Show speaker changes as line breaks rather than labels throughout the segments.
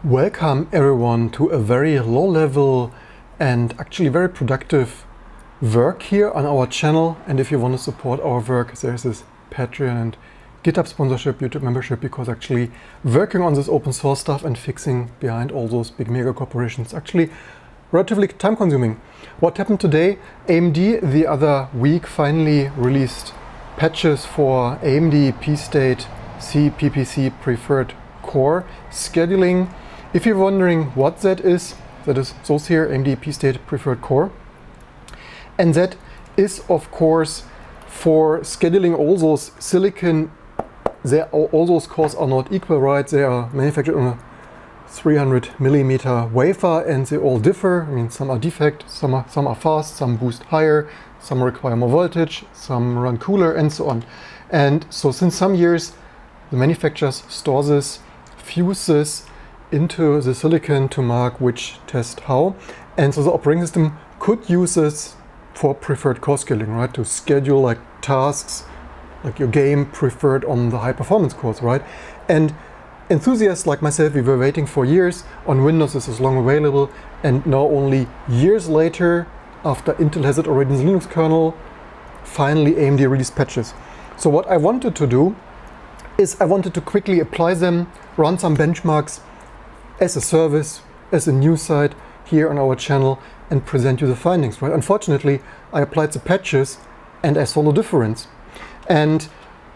Welcome everyone to a very low level and actually very productive work here on our channel. And if you want to support our work, there's this Patreon and GitHub sponsorship, YouTube membership, because actually working on this open source stuff and fixing behind all those big mega corporations actually relatively time consuming. What happened today? AMD the other week finally released patches for AMD pstate CPPC preferred core scheduling. If you're wondering what that is those here, AMD pstate preferred core. And that is of course for scheduling all those silicon, all those cores are not equal, right? They are manufactured on a 300mm wafer and they all differ. I mean, some are defect, some are fast, some boost higher, some require more voltage, some run cooler, and so on. And so since some years, the manufacturers store this, fuse this into the silicon to mark which test how. And so the operating system could use this for preferred core scheduling, right? To schedule like tasks, like your game preferred on the high performance cores, right? And enthusiasts like myself, we were waiting for years. On Windows this is long available, and now only years later, after Intel has it already in the Linux kernel, finally AMD released patches. So what I wanted to do is I wanted to quickly apply them, run some benchmarks as a service, as a news site here on our channel, and present you the findings, right? Unfortunately, I applied the patches and I saw no difference. And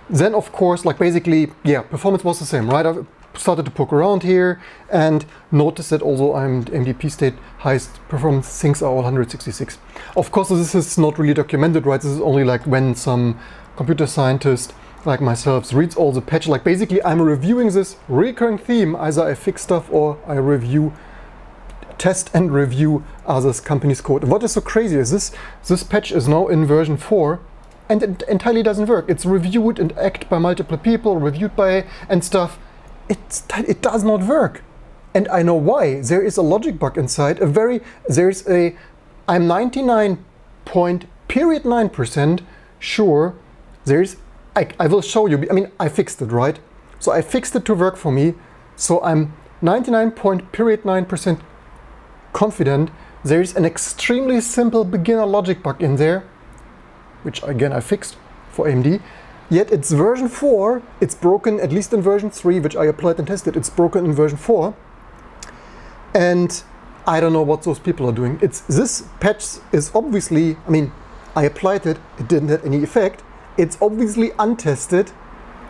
then of course, like basically, yeah, performance was the same, right? I started to poke around here and noticed that although AMD pstate highest performance things are all 166. Of course, this is not really documented, right? This is only like when some computer scientist like myself reads all the patches. Like basically I'm reviewing this recurring theme, either I fix stuff or I test and review others companies' code. And what is so crazy is this patch is now in version 4 and it entirely doesn't work. It's reviewed and acted by multiple people, reviewed by and stuff. It does not work. And I know why. There is a logic bug inside. I'm 99.9% sure I will show you. I mean, I fixed it, right? So I fixed it to work for me. So I'm 99.9% confident there is an extremely simple beginner logic bug in there, which again I fixed for AMD. Yet it's version 4, it's broken at least in version 3, which I applied and tested, it's broken in version 4. And I don't know what those people are doing. This patch is obviously, I mean, I applied it, it didn't have any effect. It's obviously untested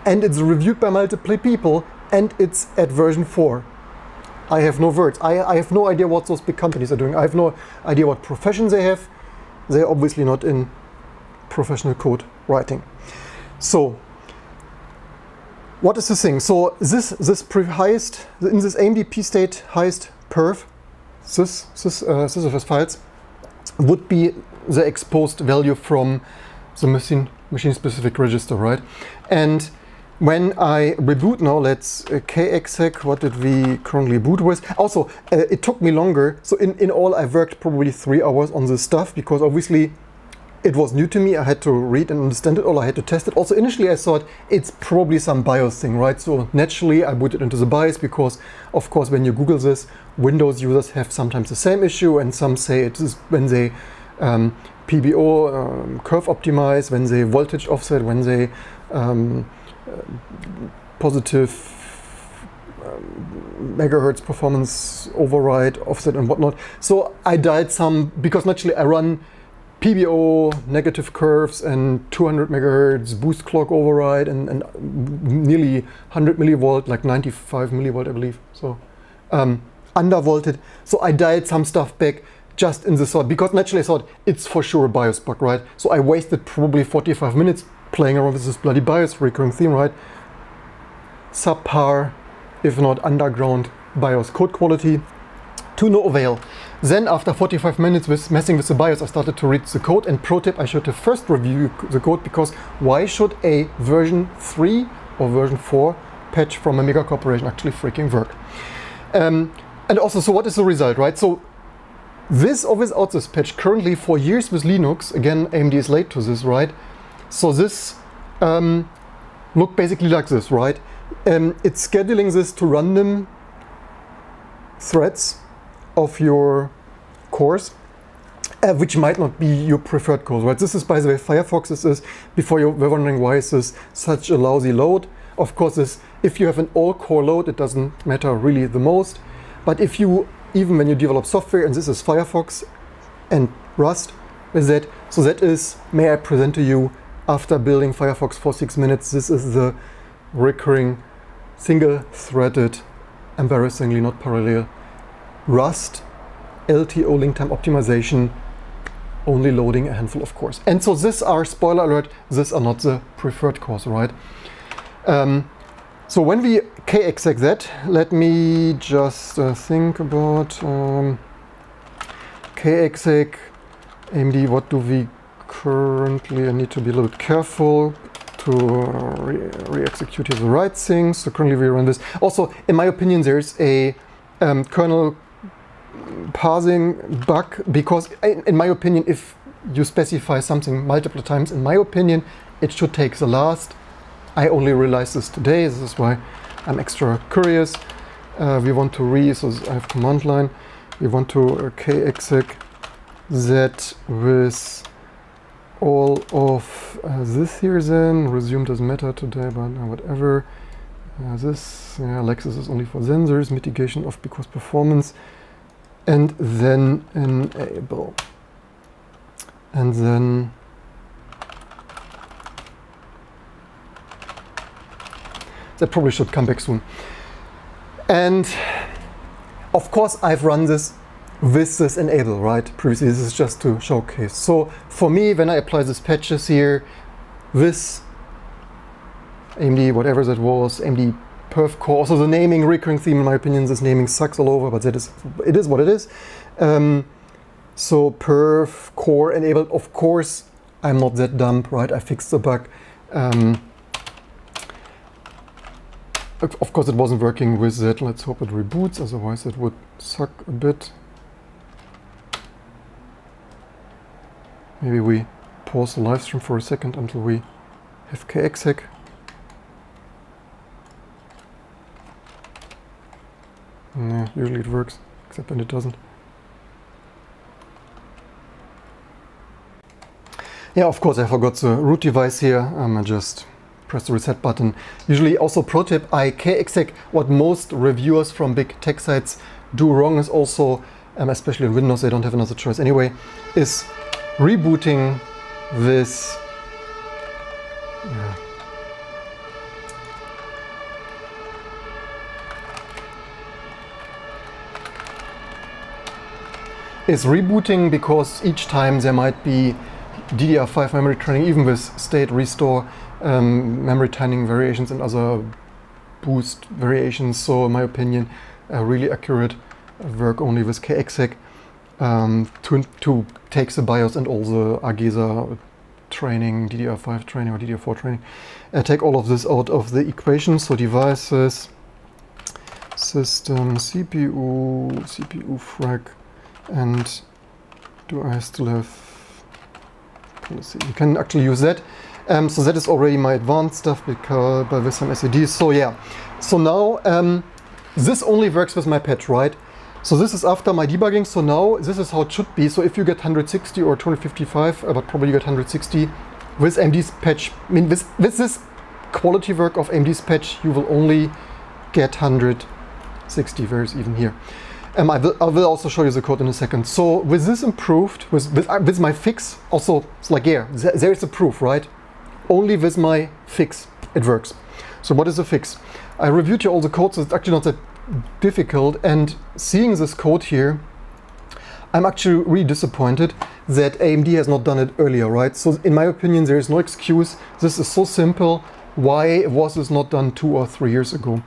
and it's reviewed by multiple people and it's at version 4. I have no words. I have no idea what those big companies are doing. I have no idea what profession they have. They're obviously not in professional code writing. So what is the thing? So this highest, in this AMD pstate highest perf, sysfs files would be the exposed value from the machine-specific register, right? And when I reboot now, let's kexec, what did we currently boot with? Also, it took me longer. So in all, I worked probably 3 hours on this stuff because obviously it was new to me. I had to read and understand it all. I had to test it. Also, initially I thought it's probably some BIOS thing, right? So naturally I booted into the BIOS because, of course, when you Google this, Windows users have sometimes the same issue, and some say it is when they PBO curve optimize, when they voltage offset, when they positive megahertz performance override, offset and whatnot. So I dialed some, because naturally I run PBO negative curves and 200 megahertz boost clock override and nearly 100 millivolt, like 95 millivolt, I believe. So undervolted. So I dialed some stuff back just in the thought, because naturally I thought it's for sure a BIOS bug, right? So I wasted probably 45 minutes playing around with this bloody BIOS recurring theme, right? Subpar, if not underground BIOS code quality, to no avail. Then after 45 minutes with messing with the BIOS, I started to read the code. And pro tip, I should have first review the code, because why should a version 3 or version 4 patch from a mega corporation actually freaking work? And also, so what is the result, right? So with or without this patch, currently for years with Linux, again, AMD is late to this, right? So this looked basically like this, right? It's scheduling this to run them threads of your cores, which might not be your preferred cores, right? This is, by the way, Firefox. This is, before you were wondering why is this such a lousy load, of course, if you have an all-core load, it doesn't matter really the most. But if you, even when you develop software, and this is Firefox and Rust with that, so that is, may I present to you, after building Firefox for 6 minutes, this is the recurring single-threaded, embarrassingly not parallel, Rust LTO link time optimization, only loading a handful of cores. And so these are, spoiler alert, these are not the preferred cores, right? So when we kexec that, let me just think about kexec AMD, what do we currently, I need to be a little bit careful to re-execute the right things. So currently we run this. Also, in my opinion, there's a kernel parsing bug, because in my opinion, if you specify something multiple times, in my opinion, it should take the last. I only realized this today. This is why I'm extra curious. We want to so I have command line. We want to kexec that with all of this here then. Resume doesn't matter today, but whatever. This, Lexus is only for sensors, mitigation of because performance, and then enable. And then that probably should come back soon. And of course, I've run this with this enable, right? Previously, this is just to showcase. So for me, when I apply these patches here, this AMD, whatever that was, AMD perf core, also the naming recurring theme, in my opinion, this naming sucks all over, but it is what it is. So perf core enabled, of course, I'm not that dumb, right? I fixed the bug. Of course, it wasn't working with that. Let's hope it reboots, otherwise it would suck a bit. Maybe we pause the live stream for a second until we have kexec. Yeah, usually it works, except when it doesn't. Yeah, of course, I forgot the root device here. I just press the reset button. Usually, also pro tip, I kexec what most reviewers from big tech sites do wrong is also, especially in Windows, they don't have another choice anyway, is rebooting this. Is rebooting, because each time there might be DDR5 memory training, even with state restore, memory timing variations and other boost variations. So in my opinion, really accurate work only with kexec to take the BIOS and all the AGESA training, DDR5 training or DDR4 training, take all of this out of the equation. So devices, system, CPU frag, and do I still have policy? You can actually use that. So that is already my advanced stuff because with some SEDs. So yeah, so now this only works with my patch, right? So this is after my debugging. So now this is how it should be. So if you get 160 or 255, but probably you get 160 with AMD's patch. I mean, with this quality work of AMD's patch, you will only get 160. Whereas even here. I will also show you the code in a second. So with this improved, with my fix, also it's like, yeah, there is a proof, right? Only with my fix it works. So what is the fix? I reviewed here all the code, so it's actually not that difficult. And seeing this code here, I'm actually really disappointed that AMD has not done it earlier, right? So in my opinion, there is no excuse. This is so simple. Why was this not done 2 or 3 years ago?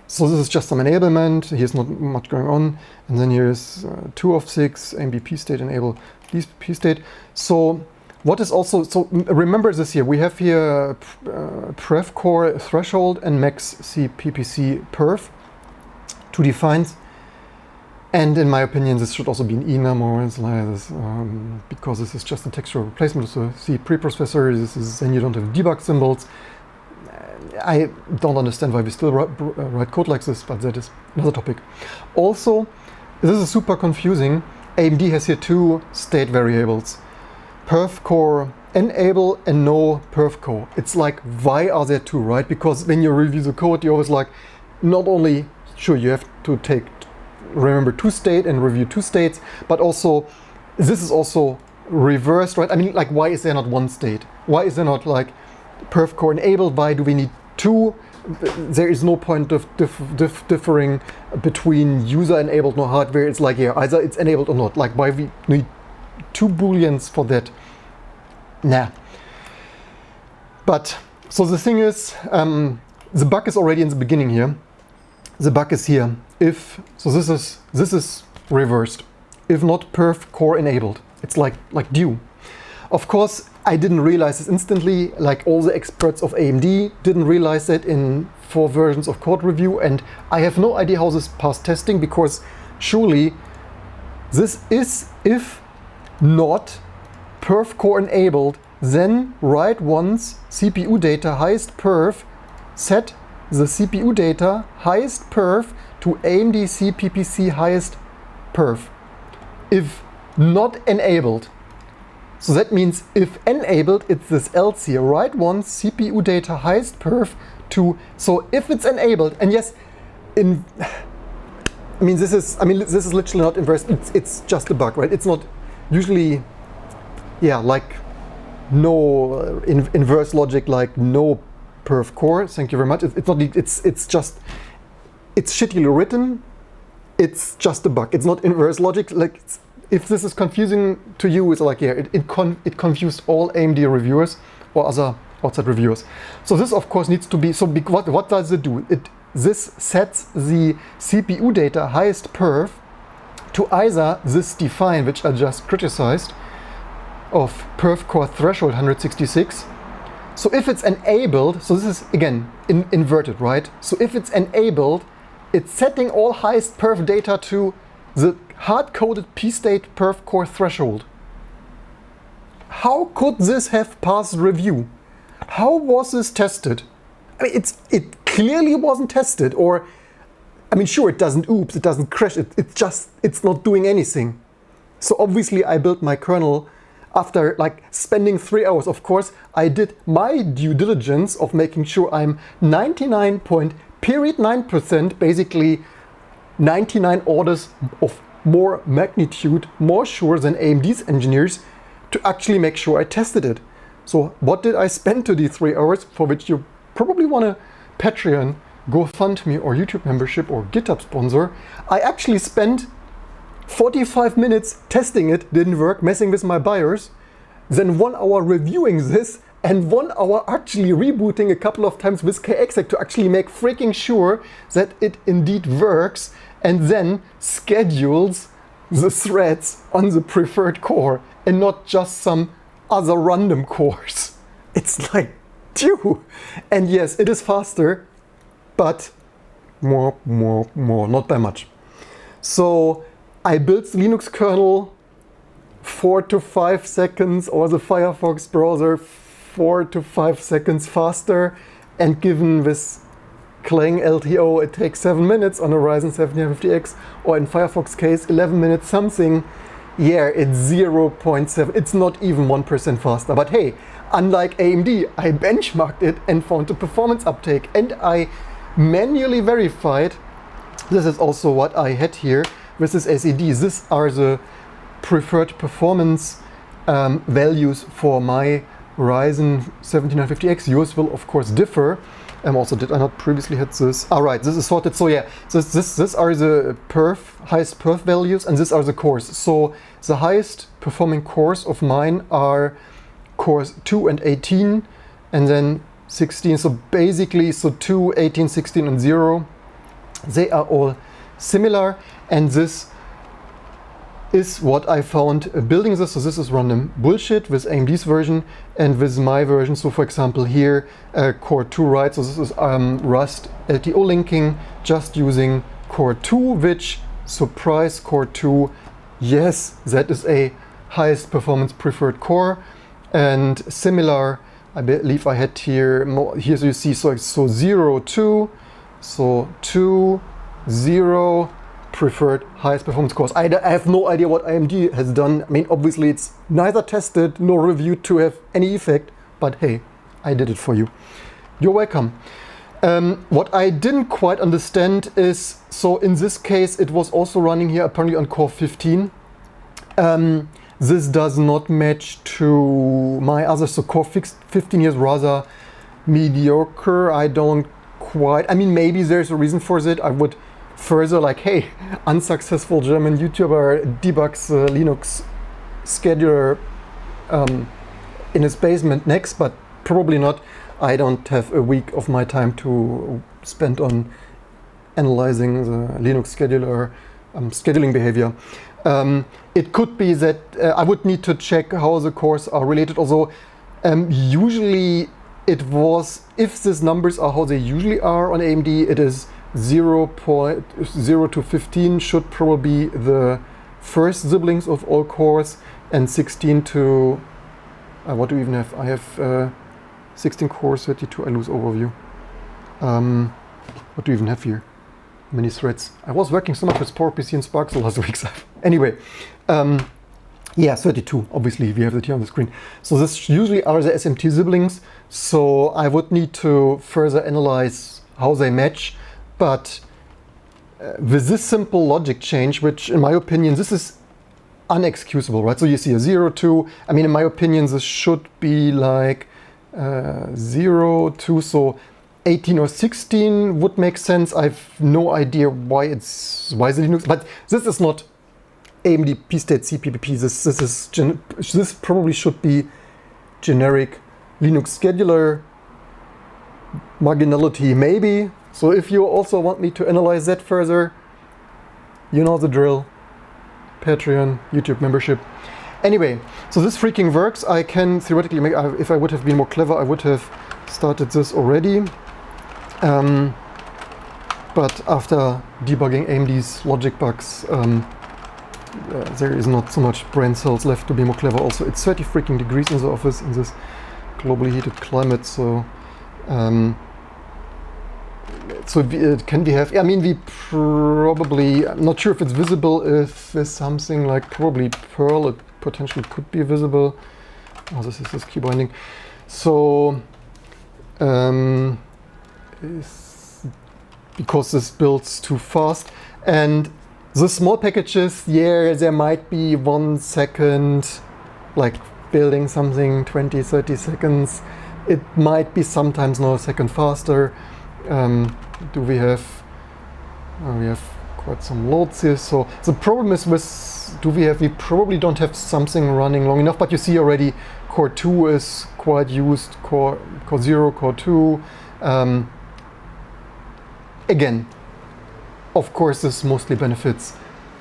So this is just some enablement. Here's not much going on. And then here's 2 of 6, AMD pstate, enable pstate. So what is also, so remember this here, we have here pref core threshold and max CPPC perf, 2 defines. And in my opinion, this should also be an enum or like this, because this is just a textual replacement of the C preprocessor. This is, then you don't have debug symbols. I don't understand why we still write code like this, but that is another topic. Also, this is super confusing. AMD has here two state variables, perf core enable and no perf core. It's like, why are there two, right? Because when you review the code, you're always like, not only, sure, you have to remember two state and review two states, but also, this is also reversed, right? I mean, like, why is there not one state? Why is there not like perf core enabled? Why do we need two? There is no point of differing between user enabled nor hardware. It's like, yeah, either it's enabled or not. Like, why we need two booleans for that? Nah. But so the thing is, the bug is already in the beginning here. The bug is here. If so, this is reversed. If not perf core enabled, it's like due. Of course, I didn't realize this instantly. Like all the experts of AMD didn't realize that in 4 versions of code review, and I have no idea how this passed testing, because surely this is, if not perf core enabled, then write once CPU data highest perf, set the CPU data highest perf to AMD CPPC highest perf. If not enabled. So that means if enabled, it's this else here. Write once CPU data highest perf to, so if it's enabled, and yes, this is literally not inverse, it's just a bug, right? It's not usually, yeah, like no inverse logic, like no perf core, thank you very much. It's not, it's just, it's shittily written, it's just a bug. It's not inverse logic. Like, if this is confusing to you, it's like, yeah, it confused all AMD reviewers or other outside reviewers. So this, of course, needs to be, so what does it do? This sets the CPU data highest perf to either this define, which I just criticized, of perf core threshold 166. So if it's enabled, so this is, again, inverted, right? So if it's enabled, it's setting all highest perf data to the hard-coded pstate perf core threshold. How could this have passed review? How was this tested? I mean, it clearly wasn't tested, or, I mean, sure, it doesn't oops, it doesn't crash, it's not doing anything. So obviously I built my kernel after like spending 3 hours. Of course, I did my due diligence of making sure I'm 99.9%, basically 99 orders of more magnitude, more sure than AMD's engineers, to actually make sure I tested it. So what did I spend to these 3 hours, for which you probably want a Patreon, GoFundMe or YouTube membership or GitHub sponsor? I actually spent 45 minutes testing it, didn't work, messing with my BIOS, then 1 hour reviewing this, and 1 hour actually rebooting a couple of times with kexec to actually make freaking sure that it indeed works, and then schedules the threads on the preferred core and not just some other random cores. It's like, phew. And yes, it is faster, but more, not by much. So I built the Linux kernel 4 to 5 seconds, or the Firefox browser 4 to 5 seconds faster, and given this Clang LTO, it takes 7 minutes on a Ryzen 7950X, or in Firefox case 11 minutes something. Yeah, it's 0.7, it's not even 1% faster. But hey, unlike AMD, I benchmarked it and found the performance uptake, and I manually verified. This is also what I had here with this SED. These are the preferred performance values for my Ryzen 7950X. Yours will of course differ. Also, did I not previously had this? All right, this is sorted. So yeah, this are the highest perf values, and these are the cores. So the highest performing cores of mine are cores 2 and 18, and then 16. So basically, so 2, 18, 16, and 0, they are all similar, and this is what I found building this. So this is random bullshit with AMD's version and with my version. So for example here, core 2, right? So this is Rust LTO linking, just using core 2, which, surprise, core 2, yes, that is a highest performance preferred core. And similar I believe I had here, here you see, so 0, 2, so 2, 0, preferred highest performance cores. I have no idea what AMD has done. I mean, obviously it's neither tested nor reviewed to have any effect, but hey, I did it for you. You're welcome. What I didn't quite understand is, so in this case it was also running here apparently on core 15. This does not match to my other, so core 15 is rather mediocre. I don't quite, I mean, maybe there's a reason for that. I would further like, hey, unsuccessful German YouTuber debugs Linux scheduler in his basement next, but probably not. I don't have a week of my time to spend on analyzing the Linux scheduler scheduling behavior. It could be that I would need to check how the cores are related. Although usually it was, if these numbers are how they usually are on AMD, it is 0.0 to 15 should probably be the first siblings of all cores, and 16 to what do we even have? I have 16 cores, 32. I lose overview. What do we even have here? Many threads. I was working so much with PowerPC and Spark the last weeks. Anyway, yeah, 32. Obviously, we have it here on the screen. So this usually are the SMT siblings. So I would need to further analyze how they match. But with this simple logic change, which in my opinion, this is unexcusable, right? So you see a 0, 2. I mean, in my opinion, this should be like 0, 2. So 18 or 16 would make sense. I have no idea why the Linux, but this is not AMD pstate CPPP. This probably should be generic Linux scheduler marginality, maybe. So if you also want me to analyze that further, you know the drill. Patreon, YouTube membership. Anyway, so this freaking works. I can theoretically make, if I would have been more clever, I would have started this already. But after debugging AMD's logic bugs, there is not so much brain cells left to be more clever. Also, it's 30 freaking degrees in the office in this globally heated climate, so can we have, I mean, we probably, I'm not sure if it's visible, if there's something like probably Perl, it potentially could be visible. Oh, this is this key binding. So, because this builds too fast. And the small packages, yeah, there might be 1 second, like building something 20, 30 seconds. It might be sometimes not a second faster. Do we have quite some loads here. So the problem is we probably don't have something running long enough, but you see already core 2 is quite used, core 0, core 2. Again, of course, this mostly benefits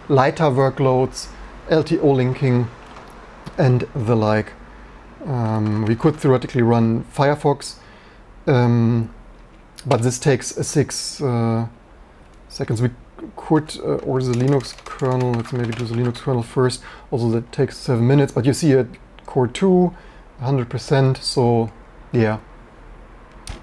lighter workloads, LTO linking, and the like. We could theoretically run Firefox, but this takes 6 seconds. We could, or the Linux kernel, let's maybe do the Linux kernel first. Also, that takes 7 minutes, but you see at core 2, 100%. So, yeah,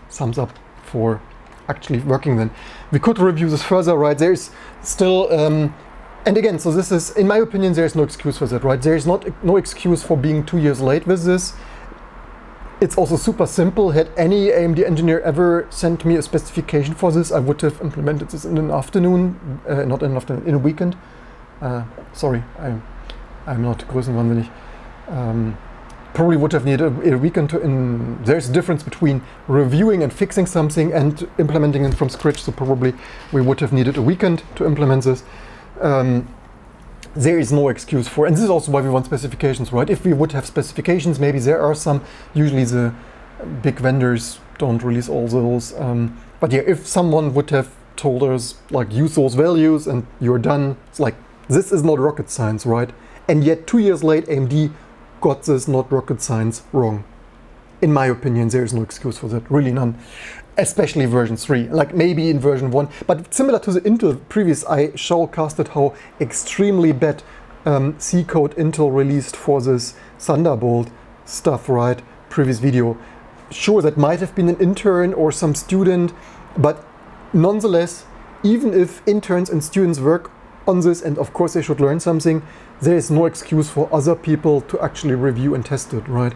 thumbs up for actually working then. We could review this further, right? There's still, and again, so this is, in my opinion, there's no excuse for that, right? There's no excuse for being 2 years late with this. It's also super simple. Had any AMD engineer ever sent me a specification for this, I would have implemented this in an afternoon, not in an afternoon, in a weekend. Sorry, I'm not größenwahnsinnig. Probably would have needed a weekend to, there's a difference between reviewing and fixing something and implementing it from scratch, so probably we would have needed a weekend to implement this. There is no excuse for, and this is also why we want specifications, right? If we would have specifications, maybe there are some, usually the big vendors don't release all those. But yeah, if someone would have told us, like, use those values and you're done, it's like, this is not rocket science, right? And yet 2 years late, AMD got this not rocket science wrong. In my opinion, there is no excuse for that, really none. Especially version 3, like maybe in version 1. But similar to the Intel previous, I showcasted how extremely bad C code Intel released for this Thunderbolt stuff, right? Previous video. sure, that might have been an intern or some student, but nonetheless, even if interns and students work on this, and of course they should learn something, there is no excuse for other people to actually review and test it, right?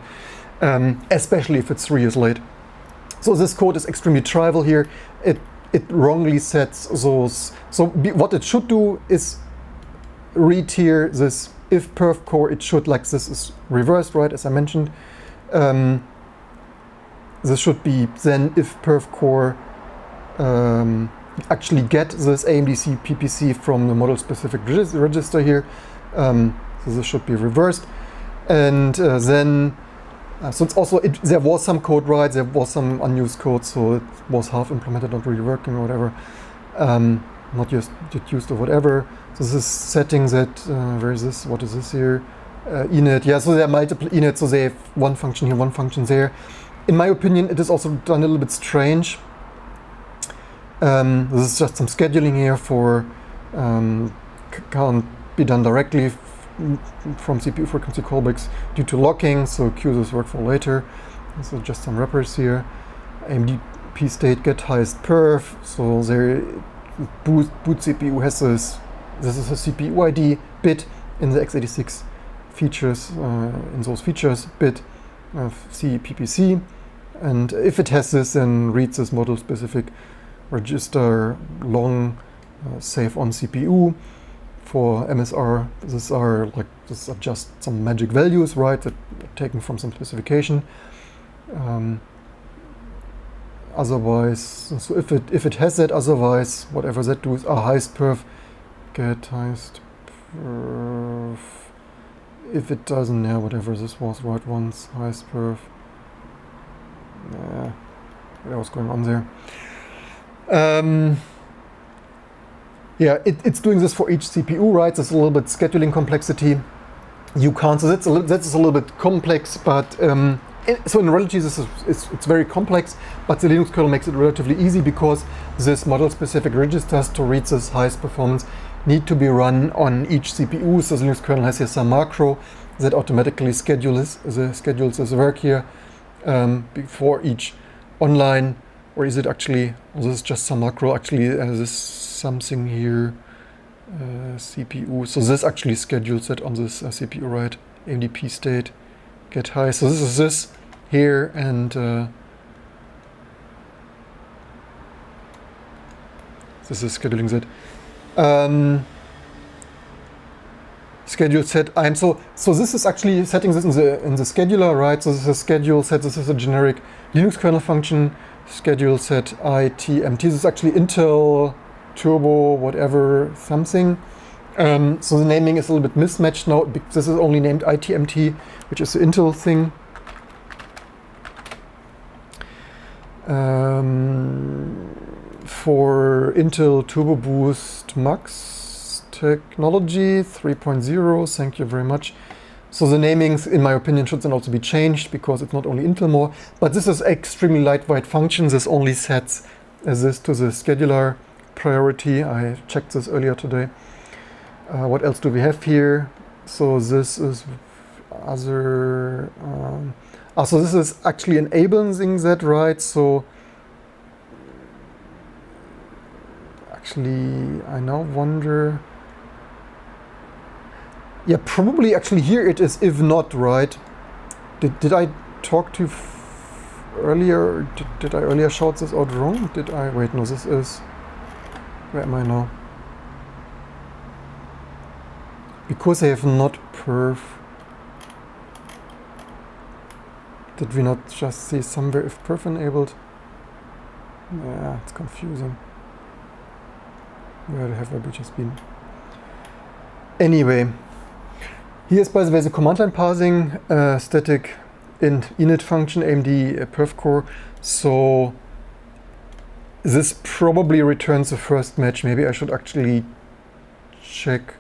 Especially if it's 3 years late. So this code is extremely trivial here. It wrongly sets those. So what it should do is read here this if perf core. It should, like this is reversed, right, as I mentioned. This should be then if perf core actually get this AMD CPPC from the model specific register here. So this should be reversed. And then, so it's also, there was some code right, there was some unused code, so it was half implemented, not really working or whatever. Not just used or whatever. So this is setting that, where is this, what is this here? Init, yeah, so there are multiple init, so they have one function here, one function there. In my opinion, it is also done a little bit strange. This is just some scheduling here for, can't be done directly from CPU frequency callbacks due to locking, so queue this work for later. So just some wrappers here. AMD pstate get highest perf, so there boot CPU has this is a CPU ID bit in the x86 features, in those features bit of CPPC, and if it has this, then reads this model specific register long save on CPU. For MSR, these are just some magic values, right, that are taken from some specification. Otherwise, so if it has that, otherwise whatever that do is highest perf, get highest perf. If it doesn't, yeah, whatever this was, right ones, highest perf. Yeah, what was going on there? Yeah, it's doing this for each CPU, right? There's a little bit scheduling complexity. You can't, so that's a little bit complex, but so in reality it's very complex, but the Linux kernel makes it relatively easy because this model-specific registers to reach this highest performance need to be run on each CPU. So the Linux kernel has here some macro that automatically schedules this work here before each online. Or is it actually, this is just some macro, actually this something here, CPU. So this actually schedules it on this CPU, right? AMD pstate get high. So this is this here, and this is scheduling that. Schedule set I'm so this is actually setting this in the scheduler, right? So this is schedule set. This is a generic Linux kernel function. Schedule set ITMT. This is actually Intel Turbo whatever something. So the naming is a little bit mismatched now. This is only named ITMT, which is the Intel thing. For Intel Turbo Boost Max technology 3.0. Thank you very much. So the namings, in my opinion, should then also be changed because it's not only Intel more, but this is extremely lightweight function. This only sets this to the scheduler priority. I checked this earlier today. What else do we have here? So this is other. So this is actually enabling that, right? So actually, I now wonder. Yeah, probably actually here it is, if not, right? Did I talk to earlier? Did I earlier shout this out wrong? Did I? Wait, no, this is. Where am I now? Because I have not perf. Did we not just see somewhere if perf enabled? Yeah, it's confusing. Where have I just been? Anyway. Here's, by the way, the command line parsing, static init function, AMD perf core. So this probably returns the first match. Maybe I should actually check.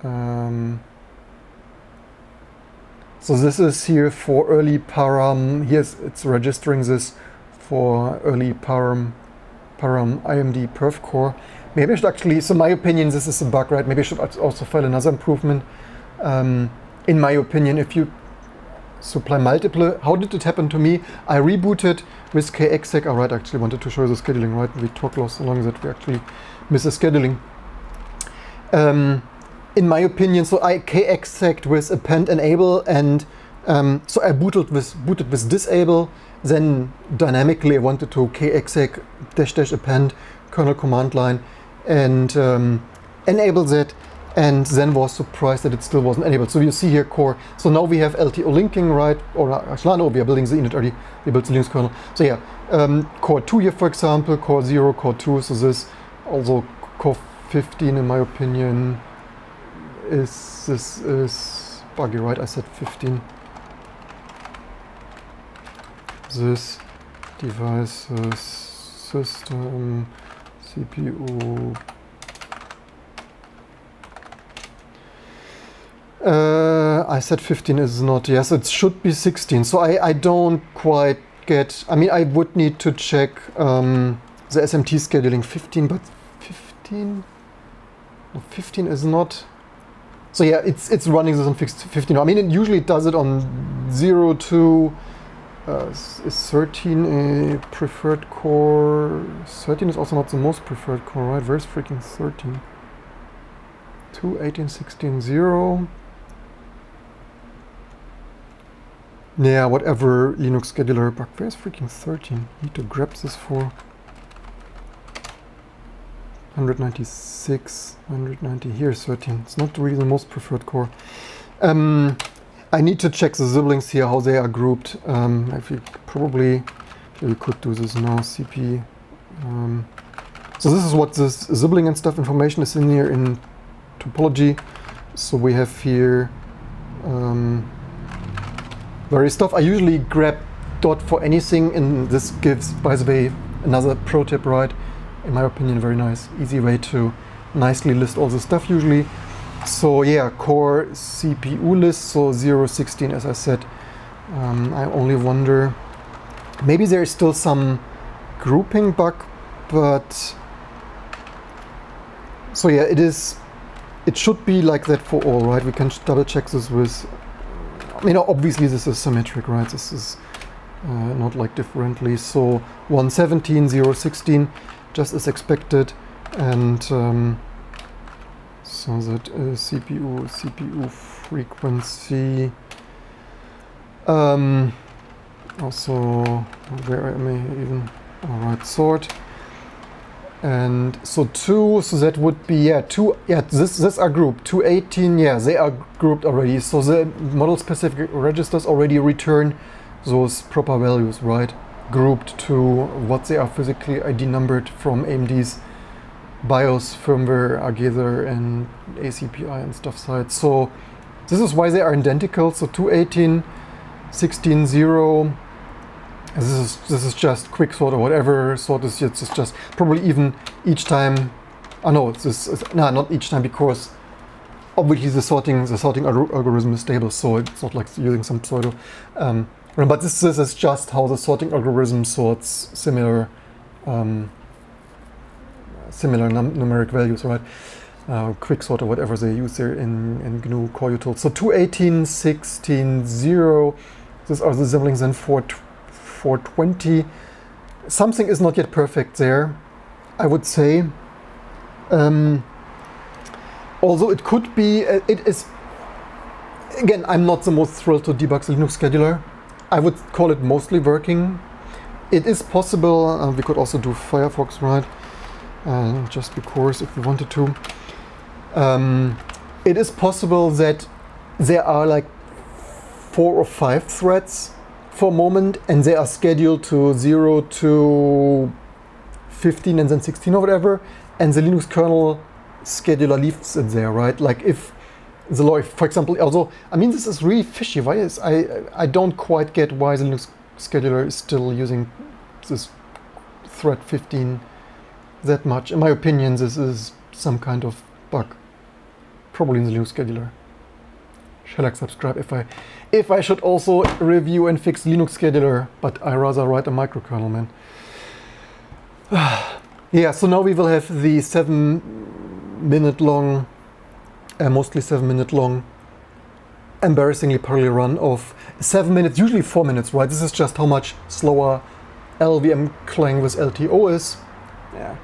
So this is here for early param. Here's it's registering this for early param AMD perf core. Maybe I should actually. So my opinion, this is a bug, right? Maybe I should also file another improvement. In my opinion, if you supply multiple. How did it happen to me? I rebooted with kexec. All right, I actually wanted to show you the scheduling, right? We talk so long that we actually miss the scheduling. In my opinion, so I kexec with append enable, and so I booted with disable. Then dynamically I wanted to kexec -- append kernel command line and enable that, and then was surprised that it still wasn't enabled. So you see here core. So now we have LTO linking, right? Or actually no, we are building the init already. We built the Linux kernel. So yeah, core 2 here, for example, core 0, core 2. So this also core 15, in my opinion, this is buggy, right? I said 15. This devices, system, CPU. I said 15 is not, yes, it should be 16. So I don't quite get, I mean, I would need to check the SMT scheduling 15, but 15? No, 15 is not. So yeah, it's running this on fixed 15. I mean, usually it does it on 0 to, is 13 a preferred core? 13 is also not the most preferred core, right? Where's freaking 13? 2, 18, 16, 0. Yeah, whatever Linux scheduler, but where's freaking 13? Need to grab this for 196, 190, here's 13. It's not really the most preferred core. I need to check the siblings here, how they are grouped. If we probably, we could do this now, CP. So this is what this sibling and stuff information is in here in topology. So we have here various stuff. I usually grab dot for anything, and this gives, by the way, another pro tip, right? In my opinion, very nice, easy way to nicely list all the stuff usually. So yeah, core CPU list, so 0, 16, as I said. I only wonder, maybe there is still some grouping bug, but so yeah, it should be like that for all, right? We can double check this with, I mean, obviously this is symmetric, right? This is not like differently. So 117, 0, 16, just as expected, and so that CPU frequency. Also, where am I even? All right, sort. And so 2, so that would be, yeah, 2, yeah, this are grouped. 218, yeah, they are grouped already. So the model specific registers already return those proper values, right? Grouped to what they are physically ID numbered from AMD's BIOS, firmware, Agether, and ACPI and stuff side. So this is why they are identical. So 218, 16, 0. This is just quick sort or whatever sort is. It's just probably even each time. Oh no, no, not each time, because obviously the sorting algorithm is stable, so it's not like using some pseudo. But this is just how the sorting algorithm sorts similar numeric values, right? Quick sort or whatever they use there in GNU core utils. So 218, 16, 0. These are the siblings in 420. Something is not yet perfect there, I would say. Although it could be, it is, again, I'm not the most thrilled to debug the Linux scheduler. I would call it mostly working. It is possible, we could also do Firefox, right? Just because if we wanted to. It is possible that there are like 4 or 5 threads for a moment, and they are scheduled to 0 to 15 and then 16 or whatever, and the Linux kernel scheduler leaves it there, right? Like if the log, for example, although, I mean, this is really fishy. Why is, I don't quite get why the Linux scheduler is still using this thread 15 that much. In my opinion, this is some kind of bug, probably in the Linux scheduler. Shall I subscribe if I should also review and fix Linux scheduler, but I rather write a microkernel, man. Yeah, so now we will have the 7-minute long, mostly 7-minute long embarrassingly parallel run of 7 minutes, usually 4 minutes, right? This is just how much slower LVM Clang with LTO is. Yeah.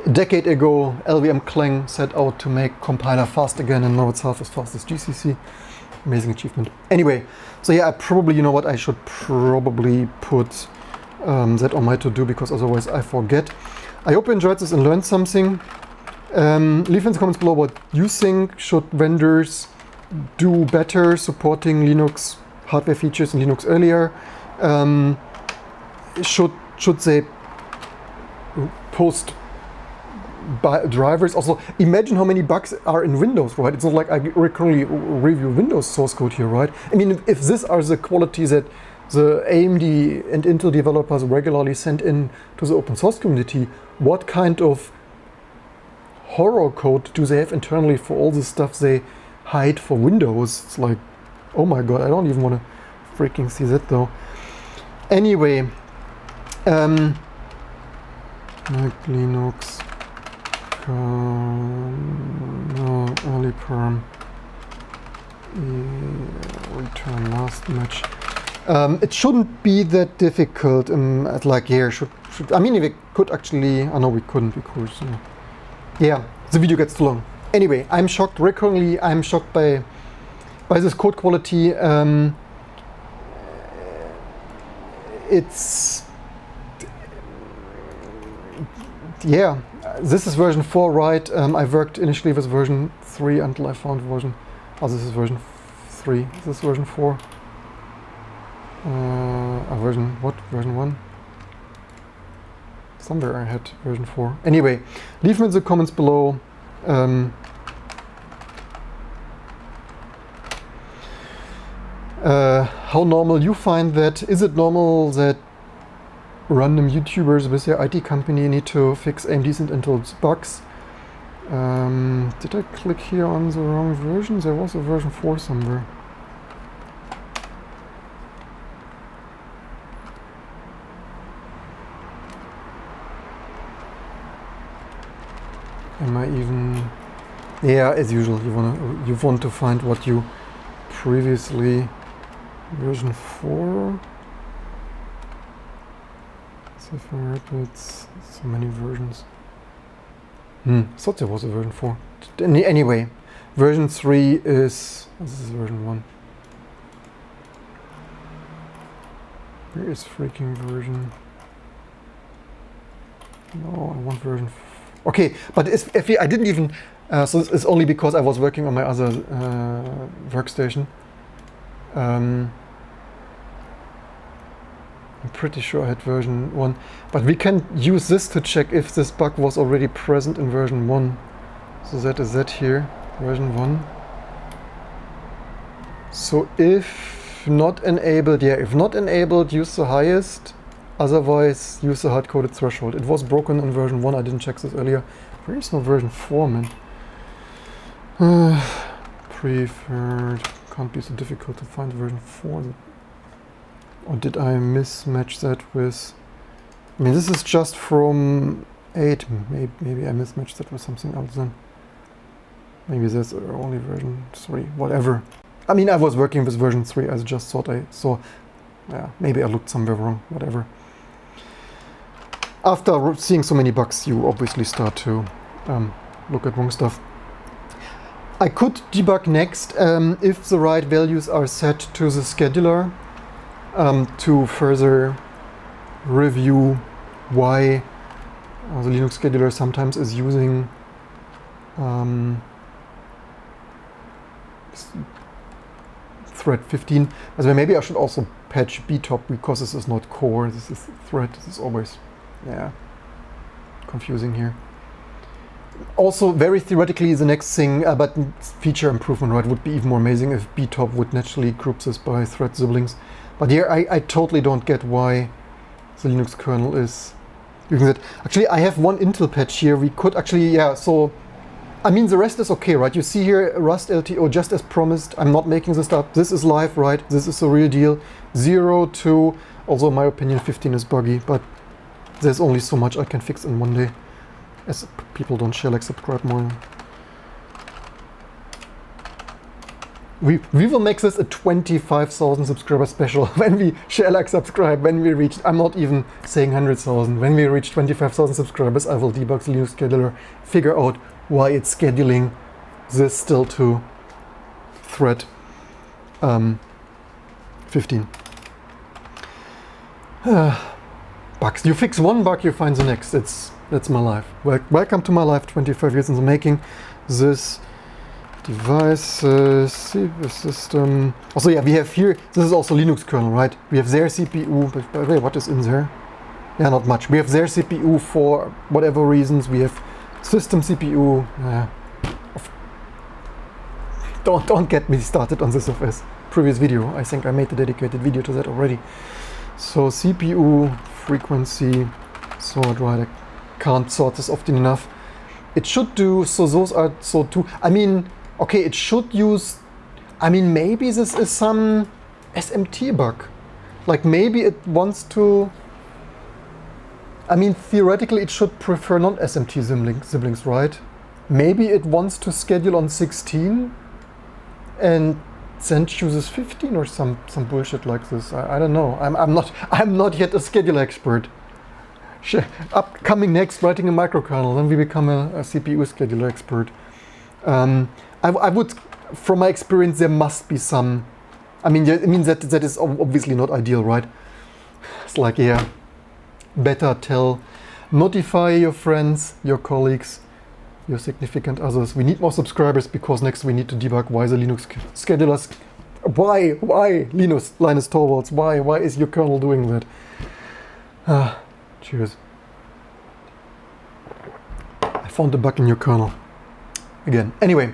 A decade ago, LVM Clang set out to make compiler fast again, and now it's half as fast as GCC. Amazing achievement. Anyway, so yeah, I probably, you know what, I should probably put that on my to-do, because otherwise I forget. I hope you enjoyed this and learned something. Leave in the comments below what you think. Should vendors do better supporting Linux hardware features in Linux earlier? Should they post drivers? Also, imagine how many bugs are in Windows, right? It's not like I regularly review Windows source code here, right? I mean, if these are the qualities that the AMD and Intel developers regularly send in to the open source community, what kind of horror code do they have internally for all the stuff they hide for Windows? It's like, oh my god, I don't even want to freaking see that though. Anyway, Mac Linux, no, early perm, return last match. It shouldn't be that difficult. Like here, I mean, if it could actually, I know we couldn't because, yeah, the video gets too long. Anyway, I'm shocked. Recurrently, I'm shocked by this code quality. It's, yeah, this is version 4, right? I worked initially with version 3 until I found version, oh, this is version 3. Is this version 4? Version 1? Somewhere I had version 4. Anyway, leave me in the comments below. How normal you find that. Is it normal that random YouTubers with their IT company need to fix AMD's and Intel's bugs? Did I click here on the wrong version? There was a version 4 somewhere. Am I even? Yeah, as usual, you want to find what you previously version 4. Cepher Rapids, so many versions. Thought there was a version 4. Anyway, version 3 is, this is version 1. Where is freaking version? No, I want version 4. Okay, but if I didn't even, so it's only because I was working on my other workstation. I'm pretty sure I had version 1, but we can use this to check if this bug was already present in version 1. So that is that here, version 1. So if not enabled, yeah, if not enabled, use the highest. Otherwise, use the hard-coded threshold. It was broken in version 1, I didn't check this earlier. Where is no version 4, man? Preferred. Can't be so difficult to find version 4. Or did I mismatch that with... I mean, this is just from 8. Maybe I mismatched that with something else then. Maybe that's only version 3. Whatever. I mean, I was working with version 3. I just thought I saw... Yeah, maybe I looked somewhere wrong. Whatever. After seeing so many bugs, you obviously start to look at wrong stuff. I could debug next if the right values are set to the scheduler to further review why the Linux scheduler sometimes is using thread 15. Also maybe I should also patch btop because this is not core, this is thread, this is always, yeah, confusing here. Also, very theoretically, the next thing, but feature improvement, right, would be even more amazing if btop would naturally group this by thread siblings. But here, I totally don't get why the Linux kernel is using that. Actually, I have one Intel patch here. We could actually, yeah, so, I mean, the rest is okay, right? You see here, Rust LTO, just as promised. I'm not making this up. This is live, right? This is the real deal. 0 to, although in my opinion, 15 is buggy, but there's only so much I can fix in one day. As people don't share, like, subscribe more. we will make this a 25,000 subscriber special when we share, like, subscribe, when we reach, I'm not even saying 100,000, when we reach 25,000 subscribers, I will debug the Linux scheduler, figure out why it's scheduling this still to thread 15. Bugs. You fix one bug, you find the next. That's my life. Welcome to my life, 25 years in the making. This devices, system. Also, yeah, we have here, this is also Linux kernel, right? We have their CPU, but by the way, what is in there? Yeah, not much. We have their CPU for whatever reasons. We have system CPU. Don't get me started on this OS. Previous video, I think I made a dedicated video to that already. So CPU, frequency, sort, right, I can't sort this often enough. It should do, so those are, so too, I mean, okay, it should use, I mean, maybe this is some SMT bug. Like maybe it wants to, I mean, theoretically it should prefer non-SMT siblings, right? Maybe it wants to schedule on 16 and then chooses 15 or some bullshit like this. I don't know. I'm not yet a schedule expert. Upcoming next, writing a microkernel, then we become a CPU scheduler expert. I would, from my experience, there must be some. I mean that is obviously not ideal, right? It's like, yeah, better notify your friends, your colleagues, your significant others. We need more subscribers because next we need to debug why the Linux schedulers, why Linus Torvalds, why is your kernel doing that? Cheers. I found a bug in your kernel again. Anyway,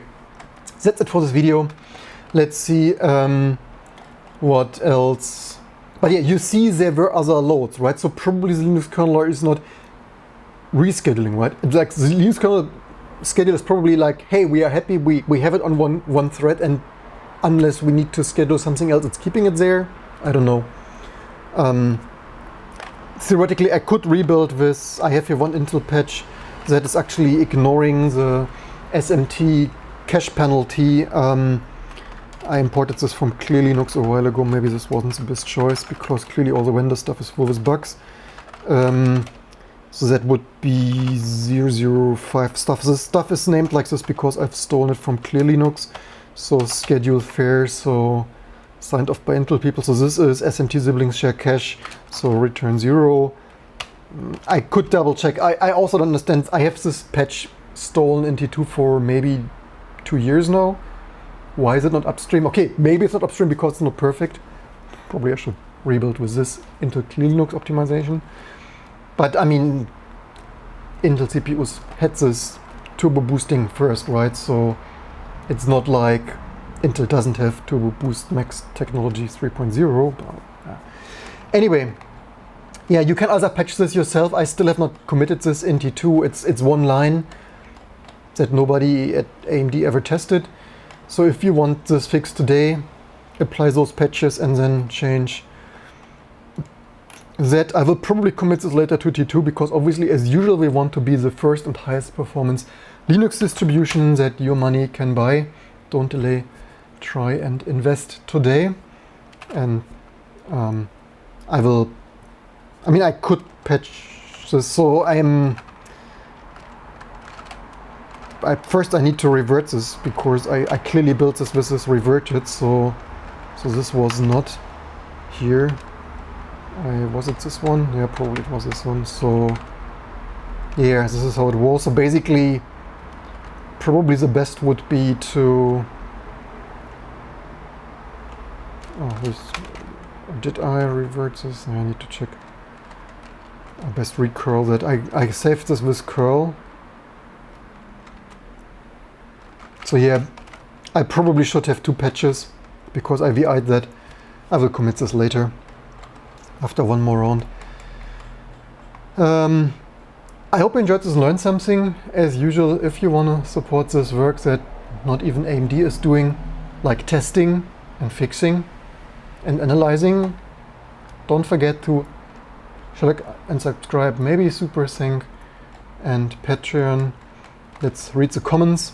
that's it for this video. Let's see what else. But yeah, you see there were other loads, right? So probably the Linux kernel is not rescheduling, right? It's like the Linux kernel schedule is probably like, hey, we are happy, we have it on one thread, and unless we need to schedule something else, it's keeping it there. I don't know. Theoretically, I could rebuild this. I have here one Intel patch that is actually ignoring the SMT cache penalty. I imported this from Clear Linux a while ago. Maybe this wasn't the best choice because clearly all the vendor stuff is full with bugs. So that would be 005 stuff. This stuff is named like this because I've stolen it from Clear Linux. So schedule fair, so signed off by Intel people. So this is SMT siblings share cache, so return 0. I could double check. I also don't understand. I have this patch stolen in T2 for maybe 2 years now. Why is it not upstream? Okay, maybe it's not upstream because it's not perfect. Probably I should rebuild with this Intel Clear Linux optimization. But I mean, Intel CPUs had this turbo boosting first, right? So it's not like Intel doesn't have turbo boost max technology 3.0. Anyway, yeah, you can also patch this yourself. I still have not committed this in T2. It's one line that nobody at AMD ever tested. So if you want this fixed today, apply those patches and then change that. I will probably commit this later to T2 because obviously, as usual, we want to be the first and highest performance Linux distribution that your money can buy. Don't delay, try and invest today. And I could patch this, so first I need to revert this because I clearly built this with this reverted, so this was not here. Was it this one? Yeah, probably it was this one. So yeah, this is how it was. So basically, probably the best would be to did I revert this? I need to check. I best recurl that. I saved this with curl. So yeah, I probably should have 2 patches because I VI'd that. I will commit this later after one more round. I hope you enjoyed this and learned something. As usual, if you want to support this work that not even AMD is doing, like testing and fixing and analyzing, don't forget to like and subscribe, maybe Super Sync and Patreon. Let's read the comments.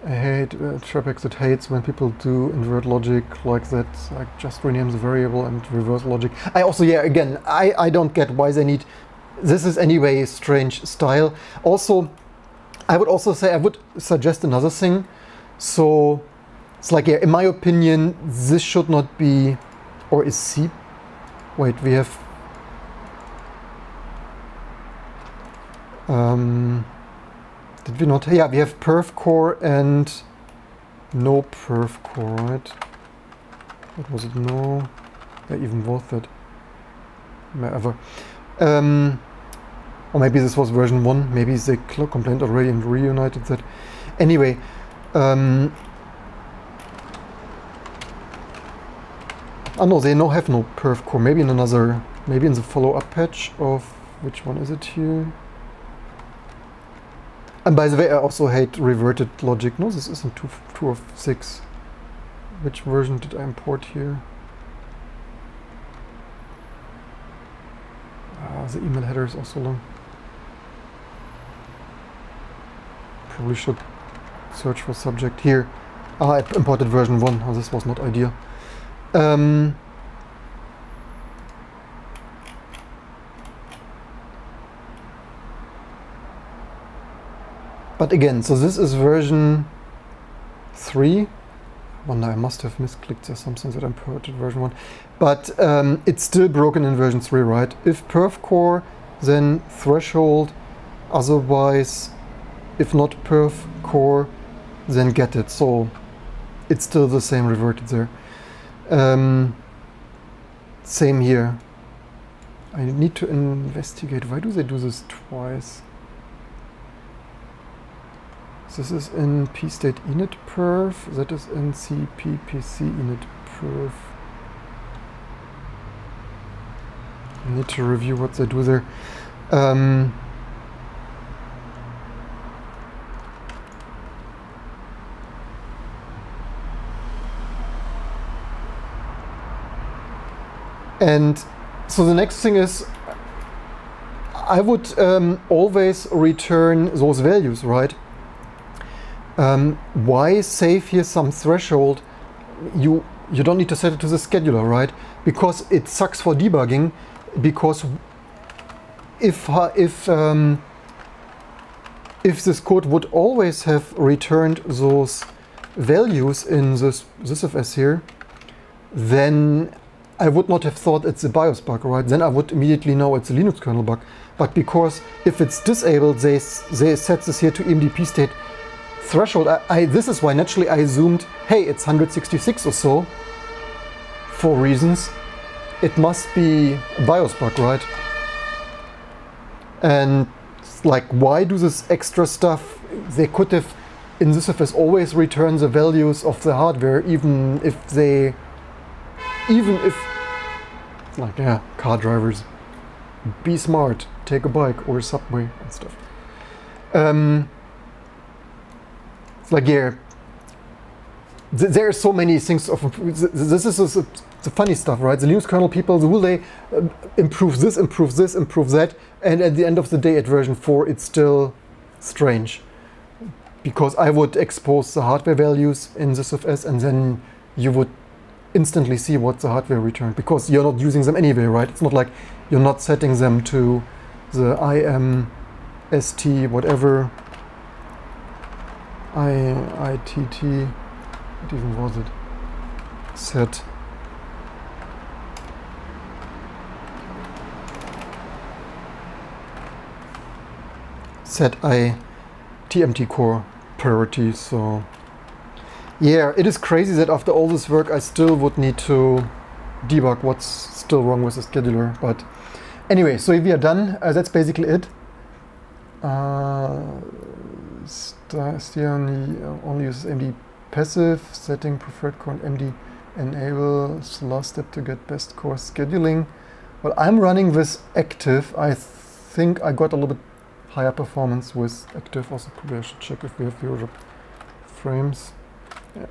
I hate Trepex. It hates when people do invert logic like that, like just rename the variable and reverse logic. I also, yeah, again, I don't get why they need, this is anyway a strange style. Also, I would also say, I would suggest another thing. So it's like, yeah, in my opinion, this should not be, or is C, wait, we have, did we not? Yeah, we have perf core and no perf core, right? What was it? No, yeah, even worth it. Whatever. Or maybe this was version 1. Maybe they complained already and reunited that. Anyway, oh no, they no have no perf core. Maybe in another, maybe in the follow-up patch of, which one is it here? And by the way, I also hate reverted logic. No, this isn't 2 of 6. Which version did I import here? The email header is also long. Probably should search for subject here. I imported version 1. Oh, this was not ideal. But again, so this is version 3. Wonder, I must have misclicked there something that I imported version 1. But it's still broken in version 3, right? If perf core, then threshold. Otherwise, if not perf core, then get it. So it's still the same reverted there. Same here. I need to investigate. Why do they do this twice? This is in pstate init perf, that is in CPPC init perf. I need to review what they do there. And so the next thing is, I would always return those values, right? Why save here some threshold? You don't need to set it to the scheduler, right? Because it sucks for debugging. Because if this code would always have returned those values in this FS here, then I would not have thought it's a BIOS bug, right? Then I would immediately know it's a Linux kernel bug. But because if it's disabled, they set this here to AMD pstate threshold. This is why naturally I assumed, hey, it's 166 or so. For reasons, it must be a BIOS bug, right? And like, why do this extra stuff? They could have, in this FS, always return the values of the hardware, even if, like, yeah, car drivers, be smart, take a bike or a subway and stuff. It's like, yeah, there are so many things. This is the funny stuff, right? The Linux kernel people, will they improve this, improve that, and at the end of the day, at version 4, it's still strange. Because I would expose the hardware values in this FS, and then you would instantly see what the hardware returned, because you're not using them anyway, right? It's not like you're not setting them to the IMST, whatever, ITT, what even was it? Set. Set TMT core priority, so yeah, it is crazy that after all this work I still would need to debug what's still wrong with the scheduler. But anyway, so if we are done, that's basically it. Stian only uses AMD passive, setting preferred core and AMD enable is the last step to get best core scheduling. Well, I'm running this active. I think I got a little bit higher performance with active. Also, probably I should check if we have Europe frames. Yeah.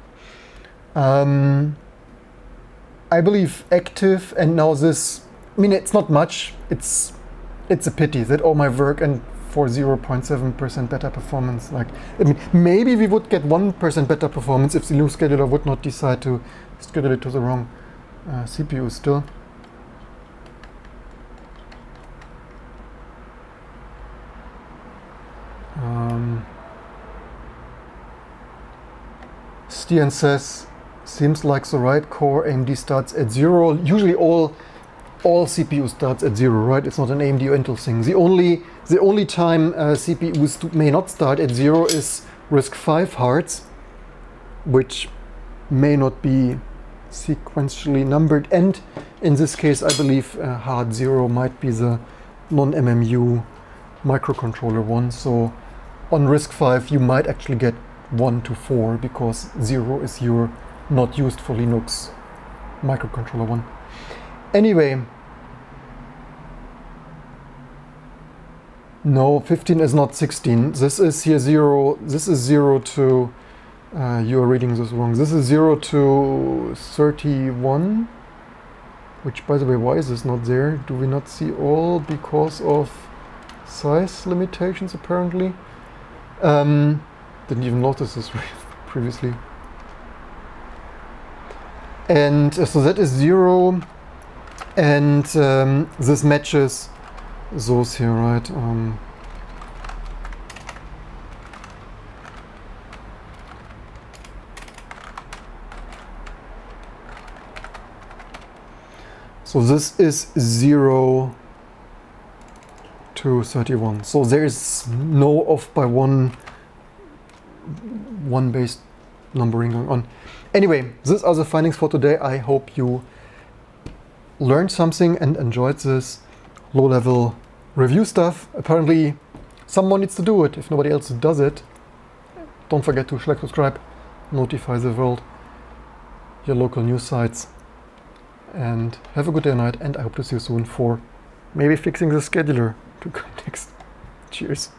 I believe active, and now this, I mean, it's not much. It's a pity that all my work and for 0.7% better performance. Like, I mean, maybe we would get 1% better performance if the new scheduler would not decide to schedule it to the wrong CPU still. Stian says, seems like the right core AMD starts at 0. Usually all CPU starts at 0, right? It's not an AMD or Intel thing. The only time CPUs may not start at 0 is RISC-V hearts, which may not be sequentially numbered. And in this case, I believe hard 0 might be the non-MMU microcontroller one. So on RISC-V, you might actually get 1 to 4 because 0 is your not used for Linux microcontroller one. Anyway, no, 15 is not 16. This is here 0. This is 0 to, you are reading this wrong. This is 0 to 31, which, by the way, why is this not there? Do we not see all because of size limitations, apparently? Didn't even notice this previously. And so that is 0, and this matches those here, right? So this is 0 to 31. So there is no off by one base numbering going on. Anyway, these are the findings for today. I hope you learned something and enjoyed this low-level review stuff. Apparently, someone needs to do it. If nobody else does it, don't forget to like, subscribe, notify the world, your local news sites, and have a good day or night. And I hope to see you soon for maybe fixing the scheduler to come next. Cheers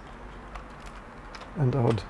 and out.